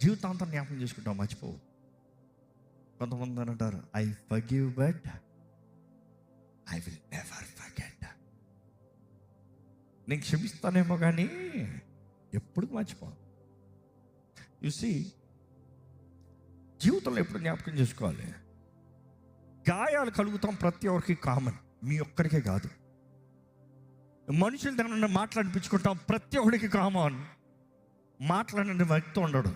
జీవితాంతం జ్ఞాపకం చేసుకుంటావు, మర్చిపోవు. కొంతమంది అని అంటారు, I forgive but I will never forget. నేను క్షమిస్తానేమో కానీ ఎప్పుడు మర్చిపోను. చూసి జీవితంలో ఎప్పుడు జ్ఞాపకం చేసుకోవాలి, గాయాలు కలుగుతాం ప్రతి ఒక్కరికి కామన్, మీ ఒక్కడికే కాదు. మనుషులు దాన్ని మాట్లాడిపించుకుంటాం, ప్రతి ఒక్కడికి కామన్. మాట్లాడిన వ్యక్తి ఉండడు.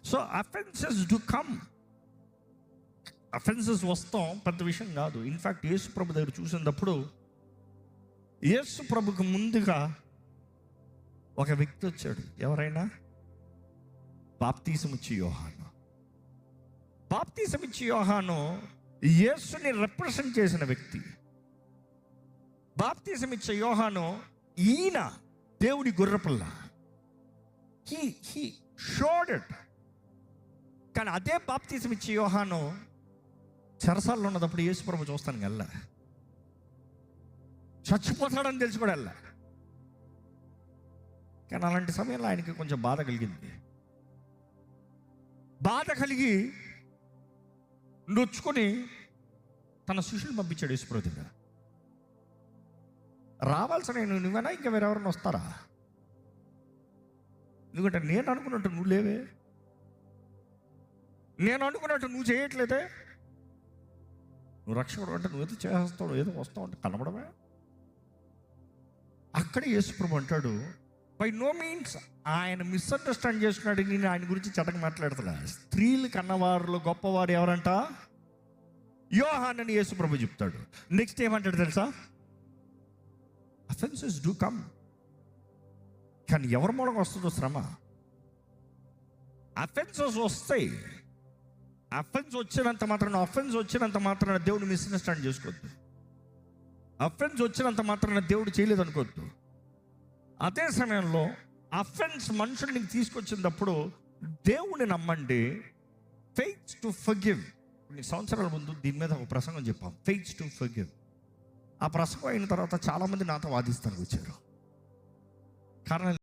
So offences do come, offences వస్తాం, పెద్ద విషయం కాదు. ఇన్ఫ్యాక్ట్ యేసు ప్రభు దగ్గర చూసినప్పుడు యేసు ప్రభుకు ముందుగా ఒక వ్యక్తి వచ్చాడు. ఎవరైనా? బాప్తీసం ఇచ్చి యోహాను. బాప్తీసం ఇచ్చి యోహాను యేసుని రిప్రజెంట్ చేసిన వ్యక్తి. బాప్తీసం ఇచ్చే యోహాను ఈయన దేవుడి గుర్రపిల్ల. He showed it. కానీ అదే బాప్తీసం ఇచ్చే యోహాను చెరసాల్లో ఉన్నప్పుడు యేసు ప్రభు చూస్తాను వెళ్ళా, చచ్చిపోతాడని తెలిసి కూడా వెళ్ళా. కానీ అలాంటి సమయంలో ఆయనకి కొంచెం బాధ కలిగింది. బాధ కలిగి నొచ్చుకొని తన శిష్యులు పంపించాడు యేసు ప్రభు దగ్గర. రావాల్సిన నువ్వేనా, ఇంకా వేరెవరైనా వస్తారా? ఎందుకంటే నేను అనుకున్నట్టు నువ్వు లేవే, నేను అనుకున్నట్టు నువ్వు చేయట్లేదే. నువ్వు రక్షకుడు అంటే నువ్వేదో చేస్తావు, ఏదో వస్తావు అంటే కనబడమే. అక్కడే యేసుప్రభు అంటాడు, బై నో మీన్స్ ఆయన మిస్అండర్స్టాండ్ చేసుకున్నాడు. నేను ఆయన గురించి చెడ్డగా మాట్లాడుతున్నా. స్త్రీలు కన్నవారిలో గొప్పవారు ఎవరంట? యోహాను అని యేసుప్రభు చెప్తాడు. నెక్స్ట్ ఏమంటాడు తెలుసా? Offences do come. కానీ ఎవరి మూలంగా వస్తుందో శ్రమ. అఫెన్సెస్ వస్తాయి. అఫెన్స్ వచ్చినంత మాత్రాన దేవుడు మిస్అండర్స్టాండ్ చేసుకోవద్దు. అఫెన్స్ వచ్చినంత మాత్రాన దేవుడు చేయలేదు అనుకోవద్దు. అదే సమయంలో అఫెన్స్ మనుషుల్ని తీసుకొచ్చినప్పుడు దేవుడిని నమ్మండి. Faith to forgive. కొన్ని సంవత్సరాల ముందు దీని మీద ఒక ప్రసంగం చెప్పాం, ఫెయిత్ టు ఫర్గివ్. ఆ ప్రసంగం అయిన తర్వాత చాలామంది నాతో వాదిస్తానికి వచ్చారు. కారణం